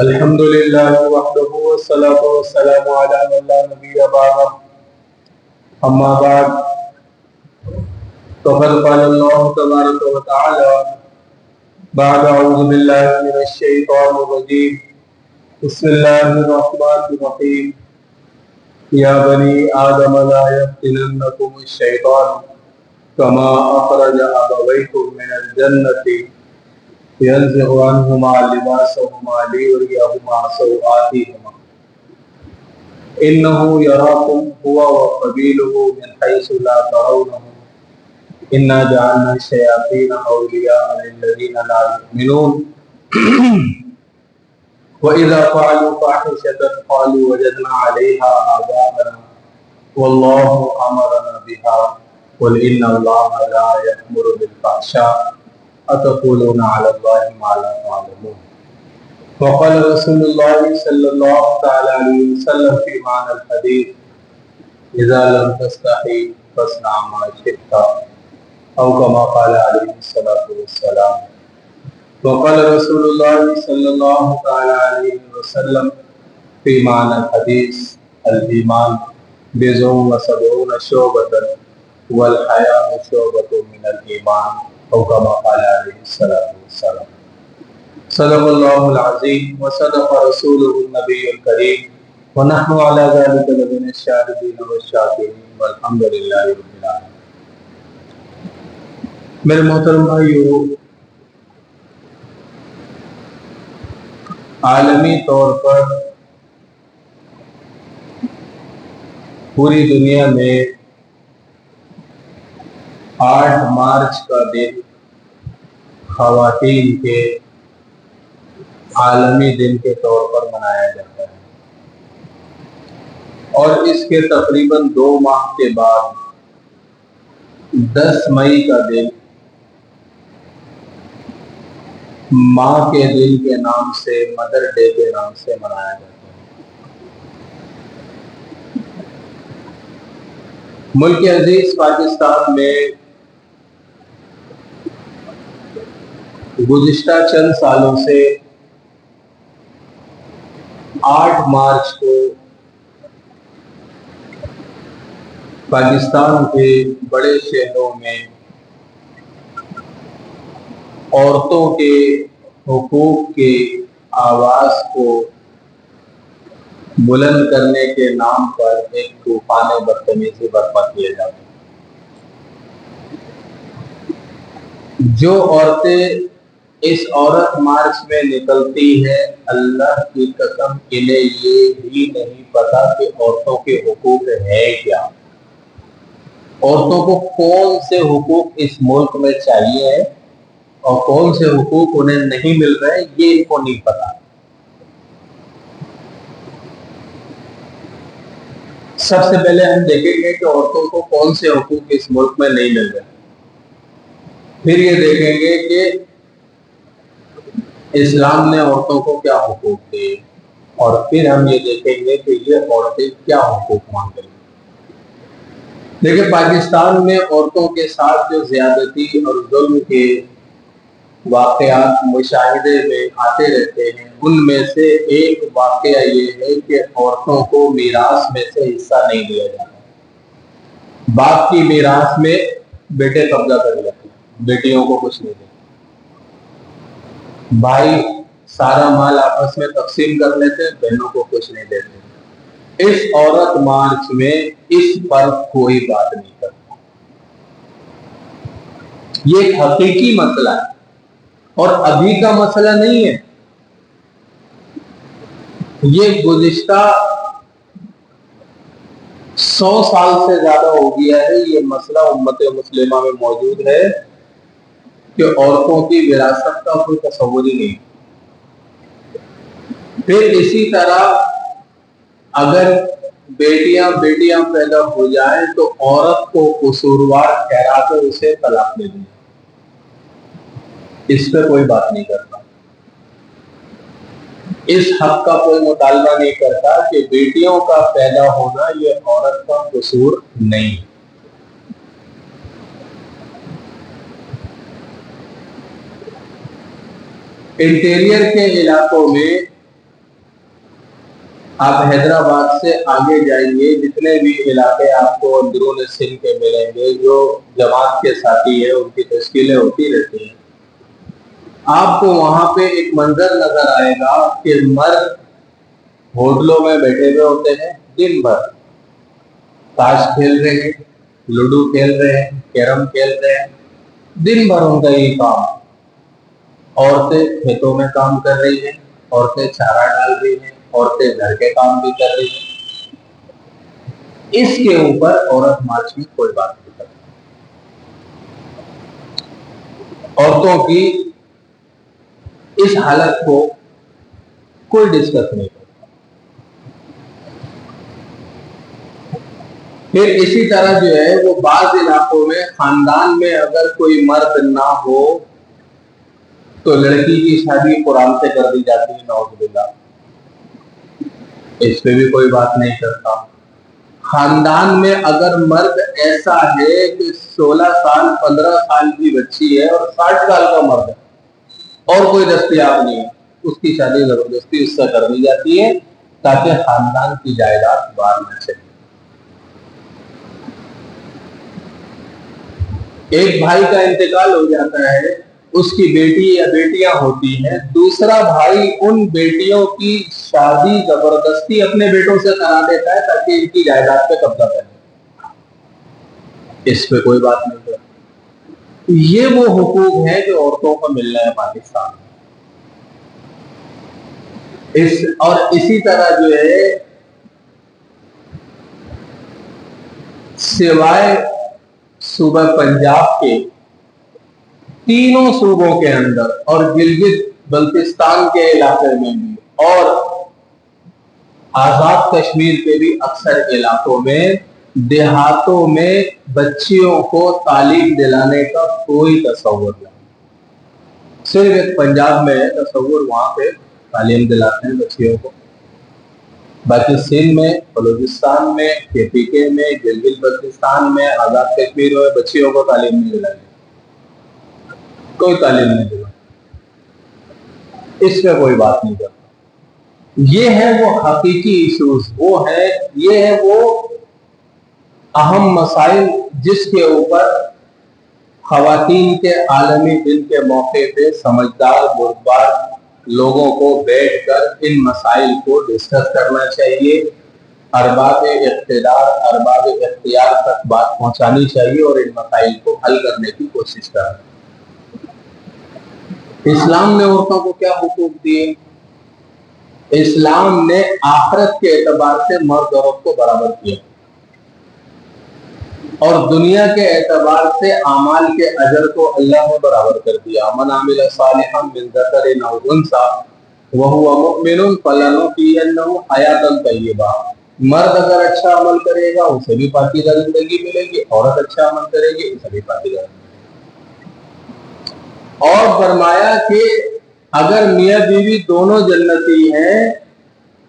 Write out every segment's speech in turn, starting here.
الحمد لله وحده والصلاة والسلام على من لا نبي بعده أما بعد فقد قال الله تبارك وتعالى بعد أعوذ بالله من الشيطان الرجيم بسم الله الرحمن الرحيم يا بني آدم لا يفتننكم الشيطان كما أخرج أبويكم من الجنة ينزع عنهما لباسهما ليريهما سوآتهما إنه يراكم هو وقبيله من حيث لا ترونهم إنا جعلنا الشياطين أولياء للذين لا يؤمنون وإذا فعلوا فاحشة قالوا وجدنا عليها آباءنا والله أمرنا بها قل إن الله لا يأمر بالفحشاء أتقولون على الله ما لا تعلمون وقال رسول الله صلى الله عليه وسلم في معنى الحديث إذا لم تستحي فاصنع ما شئت أو كما قال عليه الصلاة والسلام وقال رسول الله صلى الله عليه وسلم في معنى الحديث الإيمان بضع وسبعون شعبة والحياء شعبة من الإيمان أو كما قال عليه الصلاة والسلام صدق الله العظيم وصدق رسوله النبي الكريم ونحن على ذلك لمن الشاهدين والشاكرين والحمد لله رب العالمين. میرے محترم بھائیو، عالمی طور پر پوری دنیا میں 8 مارچ کا دن خواتین کے عالمی دن کے طور پر منایا جاتا ہے، اور اس کے تقریباً 2 ماہ کے بعد 10 مئی کا دن ماں کے دن کے نام سے، مدر ڈے کے نام سے منایا جاتا ہے۔ ملک عزیز پاکستان میں گزشتہ چند سالوں سے 8 مارچ کو پاکستان کے بڑے شہروں میں عورتوں کے حقوق کی آواز کو بلند کرنے کے نام پر ایک طوفان بدتمیزی برپا کیا جاتا ہے۔ جو عورتیں اس عورت مارچ میں نکلتی ہیں، اللہ کی قسم انہیں یہ بھی نہیں پتا کہ عورتوں کے حقوق ہے کیا، عورتوں کو کون سے حقوق اس ملک میں چاہیے اور کون سے حقوق انہیں نہیں مل رہے، یہ ان کو نہیں پتا۔ سب سے پہلے ہم دیکھیں گے کہ عورتوں کو کون سے حقوق اس ملک میں نہیں مل رہے، پھر یہ دیکھیں گے کہ اسلام نے عورتوں کو کیا حقوق دیے، اور پھر ہم یہ دیکھیں گے کہ یہ عورتیں کیا حقوق مانگ رہی ہیں۔ دیکھیں، پاکستان میں عورتوں کے ساتھ جو زیادتی اور ظلم کے واقعات مشاہدے میں آتے رہتے ہیں، ان میں سے ایک واقعہ یہ ہے کہ عورتوں کو میراث میں سے حصہ نہیں دیا جاتا۔ باپ کی میراث میں بیٹے قبضہ کر لیتے ہیں، بیٹیوں کو کچھ نہیں دیتے۔ بھائی سارا مال آپس میں تقسیم کر لیتے ہیں، بہنوں کو کچھ نہیں دیتے۔ اس عورت مارچ میں اس پر کوئی بات نہیں کرتا۔ یہ ایک حقیقی مسئلہ ہے اور ابھی کا مسئلہ نہیں ہے، یہ گزشتہ 100 سال سے زیادہ ہو گیا ہے۔ یہ مسئلہ امت مسلمہ میں موجود ہے کہ عورتوں کی وراثت کا کوئی تصور ہی نہیں۔ پھر اسی طرح اگر بیٹیاں پیدا ہو جائیں تو عورت کو قصوروار ٹھہرا کر اسے طلاق دے دیں، اس پہ کوئی بات نہیں کرتا۔ اس حق کا کوئی مطالبہ نہیں کرتا کہ بیٹیوں کا پیدا ہونا یہ عورت کا قصور نہیں۔ انٹیریئر کے علاقوں میں آپ حیدرآباد سے آگے جائیں گے، جتنے بھی علاقے آپ کو اندرون سندھ کے ملیں گے جو جماعت کے ساتھی ہیں ان کی تشکیلیں ہوتی رہتی ہیں، آپ کو وہاں پہ ایک منظر نظر آئے گا کہ مرد ہوٹلوں میں بیٹھے ہوئے ہوتے ہیں، دن بھر تاش کھیل رہے ہیں، لوڈو کھیل رہے ہیں، کیرم کھیل رہے ہیں، دن بھر ان کا یہی کام۔ عورتیں کھیتوں میں کام کر رہی ہیں، عورتیں چارہ ڈال رہی ہیں، عورتیں گھر کے کام بھی کر رہی ہیں۔ اس کے اوپر عورت مارچ میں کوئی بات نہیں کرتی، عورتوں کی اس حالت کو کوئی ڈسکس نہیں کرتا۔ پھر اسی طرح جو ہے وہ بعض علاقوں میں خاندان میں اگر کوئی مرد نہ ہو تو لڑکی کی شادی قرآن سے کر دی جاتی ہے، نعوذ باللہ، اس پہ بھی کوئی بات نہیں کرتا۔ خاندان میں اگر مرد ایسا ہے کہ 16 سال 15 سال کی بچی ہے اور 60 سال کا مرد ہے اور کوئی دستیاب نہیں ہے، اس کی شادی زبردستی اس سے کر دی جاتی ہے تاکہ خاندان کی جائیداد باہر نہ چلے۔ ایک بھائی کا انتقال ہو جاتا ہے، اس کی بیٹی یا بیٹیاں ہوتی ہیں، دوسرا بھائی ان بیٹیوں کی شادی زبردستی اپنے بیٹوں سے کرا دیتا ہے تاکہ ان کی جائیداد پہ قبضہ کرے، اس پہ کوئی بات نہیں کرتی۔ یہ وہ حقوق ہیں جو عورتوں کو مل رہے ہیں پاکستان میں۔ اور اسی طرح جو ہے سوائے صوبہ پنجاب کے تینوں صوبوں کے اندر اور گلگت بلتستان کے علاقے میں بھی اور آزاد کشمیر کے بھی اکثر علاقوں میں دیہاتوں میں بچیوں کو تعلیم دلانے کا کوئی تصور نہیں، صرف ایک پنجاب میں ہے تصور، وہاں پہ تعلیم دلاتے ہیں بچیوں کو، باقی سندھ میں، بلوچستان میں، کے پی کے میں، گلگت بلتستان میں، آزاد کشمیر میں بچیوں کو تعلیم نہیں دلائی، کوئی تعلیم نہیں دلائی، اس پہ کوئی بات نہیں کرتا۔ یہ ہے وہ حقیقی ایشوز، یہ ہے وہ اہم مسائل جس کے اوپر خواتین کے عالمی دن کے موقع پہ سمجھدار بردبار لوگوں کو بیٹھ کر ان مسائل کو ڈسکس کرنا چاہیے، ارباب اقتدار، ارباب اختیار تک بات پہنچانی چاہیے اور ان مسائل کو حل کرنے کی کوشش کرنا۔ اسلام نے عورتوں کو کیا حقوق دیے؟ اسلام نے آخرت کے اعتبار سے مرد اور عورت کو برابر کیا اور دنیا کے اعتبار سے اعمال کے اجر کو اللہ نے برابر کر دیا۔ من عمل صالحا من ذکر او انثی وهو مؤمن فلنحیینہ حیاۃ طیبہ، مرد اگر اچھا عمل کرے گا اسے بھی پاکیزہ زندگی ملے گی، عورت اچھا عمل کرے گی اسے بھی پاکیزہ زندگی۔ اور فرمایا کہ اگر میاں بیوی دونوں جنتی ہیں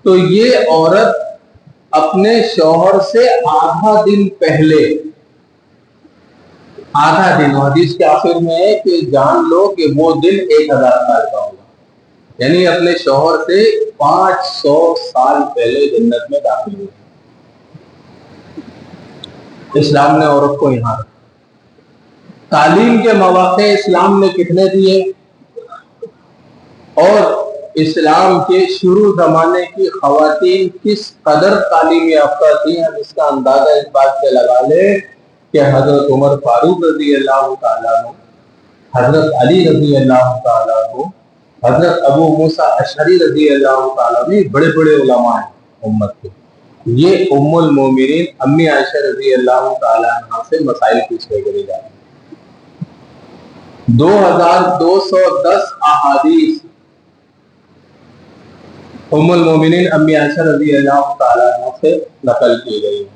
تو یہ عورت اپنے شوہر سے آدھا دن پہلے، آدھا دن، حدیث کے آخر میں ہے کہ جان لو کہ وہ دن 1000 سال کا ہوگا، یعنی اپنے شوہر سے 500 سال پہلے جنت میں داخل ہوگی۔ اسلام نے عورت کو یہاں رکھا۔ تعلیم کے مواقع اسلام نے کتنے دیے اور اسلام کے شروع زمانے کی خواتین کس قدر تعلیم یافتہ تھیں، ہم اس کا اندازہ اس بات سے لگا لیں کہ حضرت عمر فاروق رضی اللہ تعالیٰ عنہ، حضرت علی رضی اللہ تعالیٰ عنہ، حضرت ابو موسیٰ اشعری رضی اللہ تعالیٰ عنہ، بڑے بڑے علماء ہیں امت کے، یہ ام المومنین امی عائشہ رضی اللہ تعالیٰ عنہ سے مسائل پوچھنے کے لیے جاتے ہیں۔ 2210 احادیث ام المومنین امی عائشہ رضی اللہ تعالیٰ عنہ سے نقل کی گئی ہیں۔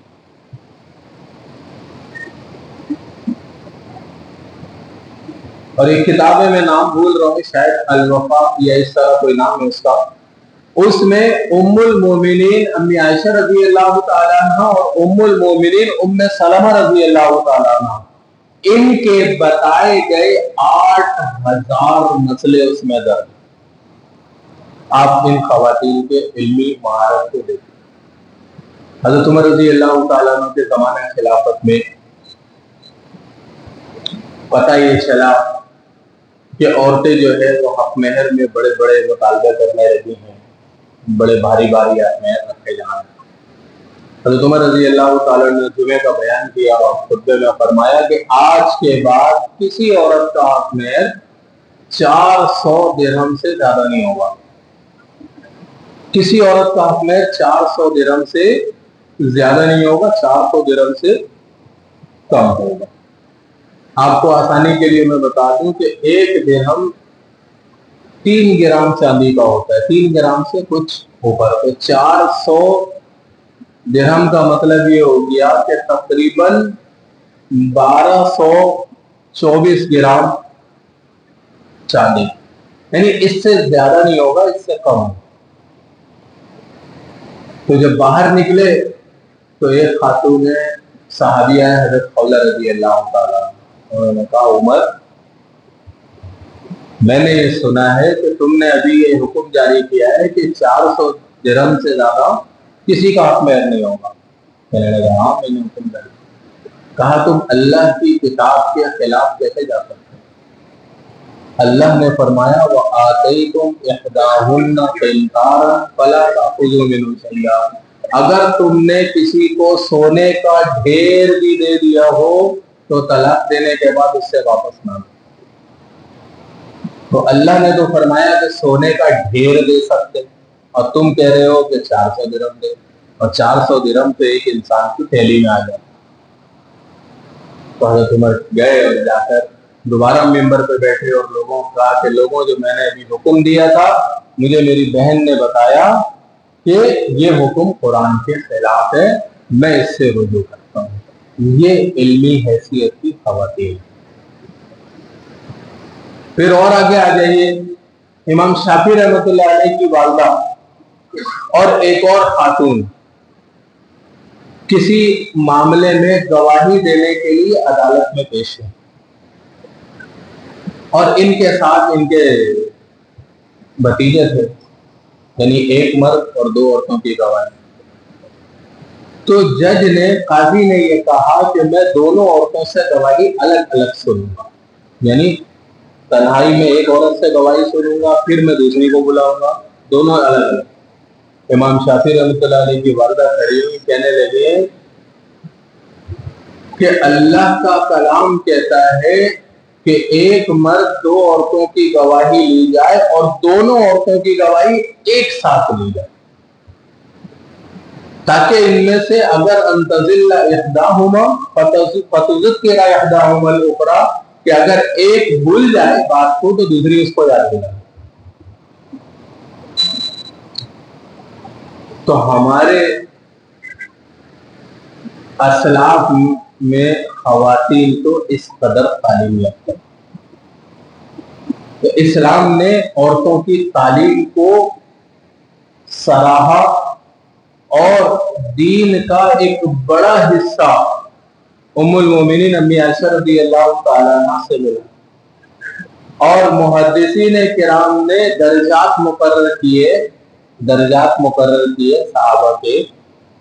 اور ایک کتاب ہے، میں نام بھول رہا ہوں، شاید الوفا یا اس طرح کوئی نام ہے اس کا، اس میں ام المومنین امی عائشہ رضی اللہ تعالیٰ عنہ اور ام المومنین ام سلمہ رضی اللہ تعالیٰ عنہ، ان کے بتائے گئے 8000 مسئلے اس میں درج۔ آپ ان خواتین کے علمی مہارت کو دیکھیں۔ حضرت عمر رضی اللہ تعالیٰ عنہ کے زمانہ خلافت میں پتہ یہ چلا کہ عورتیں جو ہے وہ حق مہر میں بڑے بڑے مطالبے کرنے لگی ہیں، بڑے بھاری بھاری حق مہر رکھے جا رہے ہیں۔ حضرت عمر رضی اللہ تعالیٰ نے جمعے کا بیان کیا اور خطبے میں فرمایا کہ آج کے بعد کسی عورت کا حق مہر 400 درہم سے زیادہ نہیں ہوگا۔ کسی عورت کا حق مہر 400 درہم سے زیادہ نہیں ہوگا، 400 درہم سے کم ہوگا۔ آپ کو آسانی کے لیے میں بتا دوں کہ 1 درہم 3 گرام چاندی کا ہوتا ہے، 3 گرام سے کچھ اوپر، تو 400 درہم کا مطلب یہ ہو گیا کہ تقریباً 1224 گرام چاندی، یعنی اس سے زیادہ نہیں ہوگا، اس سے کم ہوگا۔ تو جب باہر نکلے تو ایک خاتون صحابیہ ہے حضرت خولہ رضی اللہ تعالیٰ، انہوں نے کہا عمر میں نے یہ سنا ہے کہ تم نے ابھی یہ حکم جاری کیا ہے کہ 400 درہم سے زیادہ کسی کا حق مہر نہیں ہوگا۔ کہنے لگا ہاں میں نے حکم جاری کیا۔ کہا تم اللہ کی کتاب کے خلاف کیسے جا سکتے؟ اللہ نے فرمایا وَآتَيْتُمْ إِحْدَاهُنَّ قِنْطَارًا فَلَا تَأْخُذُوا مِنْهُ شَيْئًا، اگر تم نے کسی کو سونے کا ڈھیر بھی دے دیا ہو تو طلاق دینے کے بعد اس سے واپس نہ لو۔ تو اللہ نے تو فرمایا کہ سونے کا ڈھیر دے سکتے، اور تم کہہ رہے ہو کہ 400 درہم دے، اور 400 درہم تو ایک انسان کی تھیلی میں آ جائے۔ تو حضرت عمر گئے اور جا کر دوبارہ ممبر پہ بیٹھے اور لوگوں کو کہا کہ لوگوں جو میں نے ابھی حکم دیا تھا، مجھے میری بہن نے بتایا کہ یہ حکم قرآن کے خلاف ہے، میں اس سے رجوع کرتا ہوں۔ یہ علمی حیثیت کی خواتین۔ پھر اور آگے آ جائیے، امام شافعی رحمۃ اللہ علیہ کی والدہ اور ایک اور خاتون کسی معاملے میں گواہی دینے کے لیے عدالت میں پیش ہیں، اور ان کے ساتھ ان کے بھتیجے تھے، یعنی ایک مرد اور 2 عورتوں کی گواہی۔ تو جج نے، قاضی نے یہ کہا کہ میں دونوں عورتوں سے گواہی الگ الگ سنوں گا، یعنی تنہائی میں ایک عورت سے گواہی سنوں گا، پھر میں دوسری کو بلاؤں گا، دونوں الگ الگ۔ امام شافعی رحمۃ اللہ علیہ کی والدہ کھڑی ہوئی کہنے لگے کہ اللہ کا کلام کہتا ہے کہ ایک مرد 2 عورتوں کی گواہی لی جائے اور دونوں عورتوں کی گواہی ایک ساتھ لی جائے، تاکہ ان میں سے اگر انتظل احداہما فتذکر احداہما الاخری، کہ اگر ایک بھول جائے بات کو تو دوسری اس کو یاد دلائے۔ تو ہمارے اسلاف میں خواتین تو اس قدر تعلیم یافتہ، تو اسلام نے عورتوں کی تعلیم کو سراہا، اور دین کا ایک بڑا حصہ ام المومنین امی عائشہ رضی اللہ تعالیٰ عنہ سے ملا، اور محدثین کرام نے درجات مقرر کیے صحابہ کے،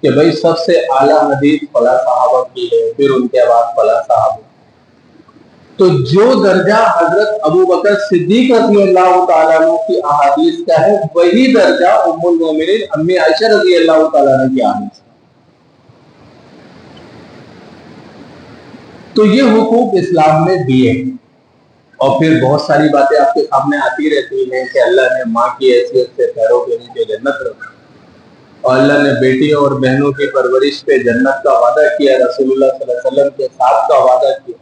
کہ بھئی سب سے اعلیٰ حدیث فلاں صحابہ کی ہے، پھر ان کے بعد فلاں صحابہ۔ تو جو درجہ حضرت ابو بکر صدیق رضی اللہ تعالیٰ عنہ کی احادیث کا ہے، وہی درجہ ام المومنین امی عائشہ رضی اللہ تعالیٰ عنہ کی احادیث کا۔ تو یہ حقوق اسلام نے دیے، اور پھر بہت ساری باتیں آپ کے سامنے آتی رہتی ہیں کہ اللہ نے ماں کی حیثیت سے پیروں کے نیچے جنت رکھی، اور اللہ نے بیٹیوں اور بہنوں کی پرورش پہ جنت کا وعدہ کیا، رسول اللہ صلی اللہ علیہ وسلم کے ساتھ کا وعدہ کیا،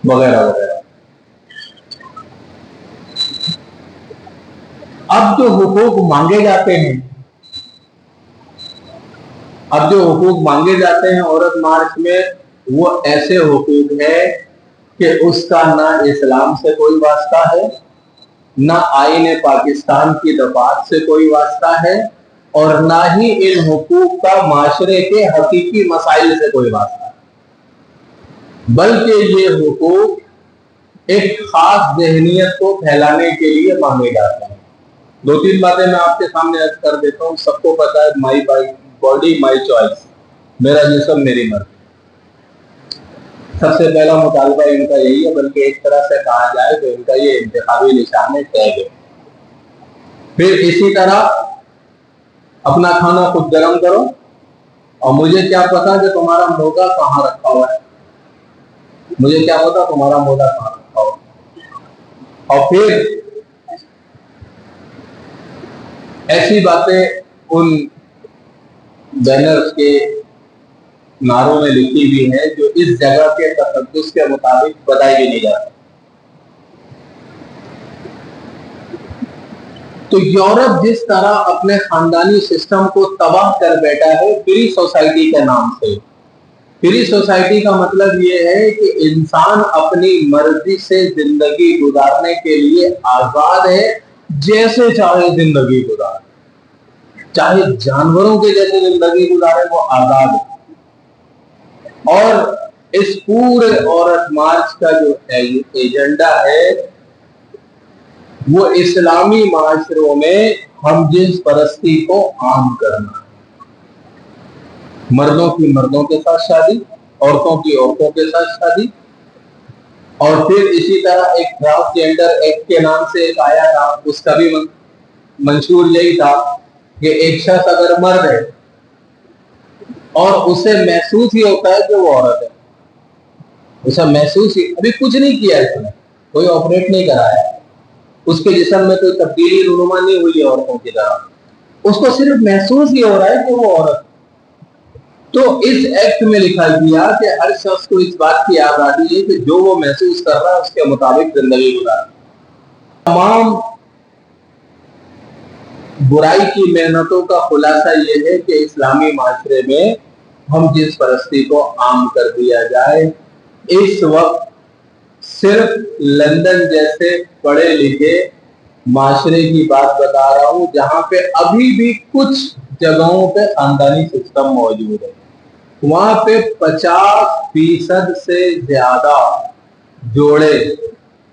وغیرہ وغیرہ۔ اب جو حقوق مانگے جاتے ہیں عورت مارچ میں، وہ ایسے حقوق ہیں کہ اس کا نہ اسلام سے کوئی واسطہ ہے، نہ آئین پاکستان کی دفعات سے کوئی واسطہ ہے، اور نہ ہی ان حقوق کا معاشرے کے حقیقی مسائل سے کوئی واسطہ ہے، بلکہ یہ حقوق ایک خاص ذہنیت کو پھیلانے کے لیے مانگے جاتے ہیں۔ دو تین باتیں میں آپ کے سامنے عرض کر دیتا ہوں. سب کو پتا ہے مائی باڈی مائی چوائس، میرا جسم میری مرضی. سب سے پہلا مطالبہ ان کا یہی ہے، بلکہ ایک طرح سے کہا جائے تو ان کا یہ انتخابی نشان ہے، ٹیگ ہے. پھر اسی طرح اپنا کھانا خود گرم کرو، اور مجھے کیا پتا کہ تمہارا مودا کہاں رکھا ہوا ہے، مجھے کیا پتا تمہارا مودا کہاں رکھا ہوا ہے. اور پھر ایسی باتیں ان بینرز کے نعروں میں لکھی ہوئی ہے جو اس جگہ کے تقدس کے مطابق بتائی بھی نہیں جاتی. تو یورپ جس طرح اپنے خاندانی سسٹم کو تباہ کر بیٹھا ہے فری سوسائٹی کے نام سے. فری سوسائٹی کا مطلب یہ ہے کہ انسان اپنی مرضی سے زندگی گزارنے کے لیے آزاد ہے، جیسے چاہے زندگی گزارے، چاہے جانوروں کے جیسے زندگی گزارے، وہ آزاد ہے. اور اس پورے عورت مارچ کا جو ایجنڈا ہے وہ اسلامی معاشروں میں ہم جنس پرستی کو عام کرنا. مردوں کی مردوں کے ساتھ شادی، عورتوں کی عورتوں کے ساتھ شادی. اور پھر اسی طرح ایک ٹرانسجینڈر ایکٹ کے نام سے ایک آیا تھا، اس کا بھی منشور یہی تھا کہ ایک شخص اگر مرد ہے اور اسے محسوس ہی ہوتا ہے کہ وہ عورت ہے، اسے محسوس ہی، ابھی کچھ نہیں کیا اس نے، کوئی آپریٹ نہیں کرایا، اس کے جسم میں کوئی تبدیلی رونما نہیں ہوئی ہے عورتوں کی طرح، اس کو صرف محسوس ہی ہو رہا ہے کہ وہ عورت. تو اس ایکٹ میں لکھا گیا کہ ہر شخص کو اس بات کی آزادی ہے کہ جو وہ محسوس کر رہا ہے اس کے مطابق زندگی گزارے. تمام برائی کی محنتوں کا خلاصہ یہ ہے کہ اسلامی معاشرے میں ہم جنس پرستی کو عام کر دیا جائے. اس وقت صرف لندن جیسے پڑھے لکھے معاشرے کی بات بتا رہا ہوں جہاں پہ ابھی بھی کچھ جگہوں پہ خاندانی سسٹم موجود ہے. وہاں پہ 50% سے زیادہ جوڑے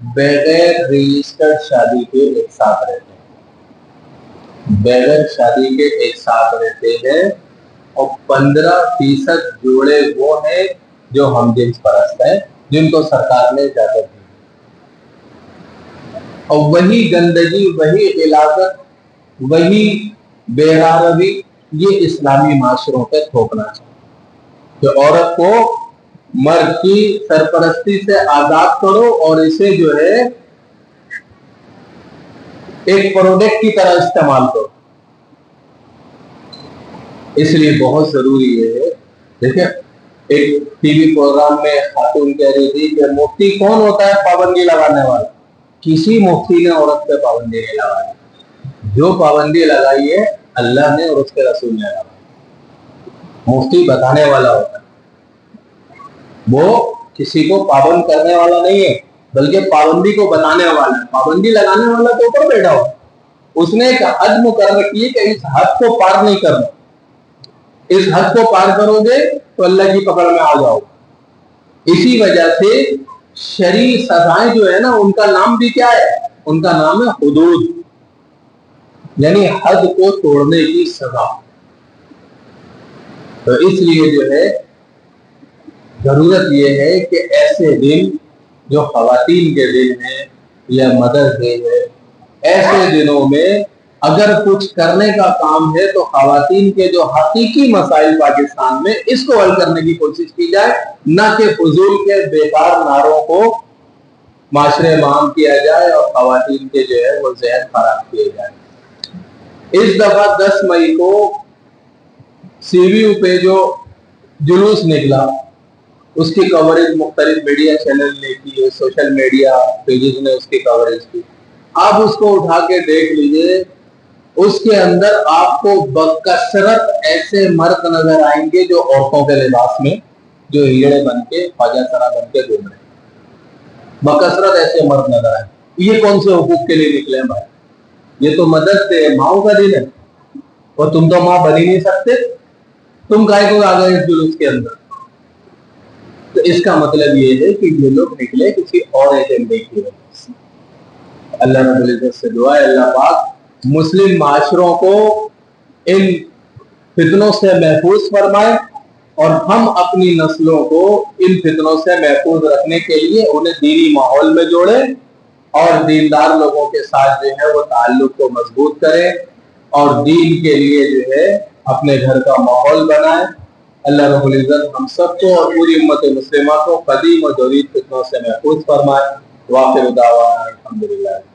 بغیر رجسٹرڈ شادی کے ایک ساتھ رہتے ہیں، بغیر شادی کے ایک ساتھ رہتے ہیں. اور 15% جوڑے وہ ہیں جو ہم جنس پرست ہیں، جن کو سرکار نے اجازت دی. اور وہی گندگی، وہی غلاظت، وہی بے-روی یہ اسلامی معاشروں پہ تھوپنا چاہیے کہ عورت کو مرد کی سرپرستی سے آزاد کرو اور اسے جو ہے ایک پروڈکٹ کی طرح استعمال کرو. اس لیے بہت ضروری ہے. دیکھیں ایک ٹی وی پروگرام میں خاتون کہہ رہی تھی کہ مفتی کون ہوتا ہے پابندی لگانے والا؟ کسی مفتی نے عورت پہ پابندی نہیں لگائی، جو پابندی لگائی ہے اللہ نے اور اس کے رسول نے لگائی. مفتی بتانے والا ہوتا ہے، وہ کسی کو پابند کرنے والا نہیں ہے بلکہ پابندی کو بتانے والا ہے. پابندی لگانے والا تو اوپر بیٹھا ہو، اس نے ایک حد مقرر کی ہے کہ اس حد کو پار نہیں کرنا، اس حد کو پار کرو گے تو اللہ کی پکڑ میں آ جاؤ. اسی وجہ سے شرعی سزائیں جو ہے نا ان کا نام بھی کیا ہے؟ ان کا نام ہے حدود، یعنی حد کو توڑنے کی سزا. تو اس لیے جو ہے ضرورت یہ ہے کہ ایسے دن جو خواتین کے دن ہیں یا مدرس ڈے ہے، ایسے دنوں میں اگر کچھ کرنے کا کام ہے تو خواتین کے جو حقیقی مسائل پاکستان میں اس کو حل کرنے کی کوشش کی جائے، نہ کہ فضول کے بیکار نعروں کو معاشرے میں عام کیا جائے اور خواتین کے جو ہے وہ ذہن خراب کیے جائے. اس دفعہ 10 مئی کو سی وی یو پہ جو جلوس نکلا اس کی کوریج مختلف میڈیا چینل نے کی ہے، سوشل میڈیا پیجز نے اس کی کوریج کی. آپ اس کو اٹھا کے دیکھ لیجئے، اس کے اندر آپ کو بکثرت ایسے مرد نظر آئیں گے جو عورتوں کے لباس میں، جو ہیڑے بن کے خواجہ سرا بن کے گھوم رہے ہیں، بکثرت ایسے مرد نظر آئیں. یہ کون سے حقوق کے لیے نکلے ہیں بھائی؟ یہ تو مدد ہے، ماؤں کا دن ہے، اور تم تو ماں بن ہی نہیں سکتے، تم کائے کو آ گئے اس جلوس کے اندر؟ تو اس کا مطلب یہ ہے کہ یہ لوگ نکلے کسی اور ایجنڈے کی وجہ سے. اللہ رب العزت سے دعا ہے اللہ پاک مسلم معاشروں کو ان فتنوں سے محفوظ فرمائے اور ہم اپنی نسلوں کو ان فتنوں سے محفوظ رکھنے کے لیے انہیں دینی ماحول میں جوڑے اور دیندار لوگوں کے ساتھ جو ہے وہ تعلق کو مضبوط کرے اور دین کے لیے جو ہے اپنے گھر کا ماحول بنائے۔ اللہ رب العزت ہم سب کو اور پوری امت مسلمہ کو قدیم و جدید فتنوں سے محفوظ فرمائے۔ واخر دعوانا الحمدللہ۔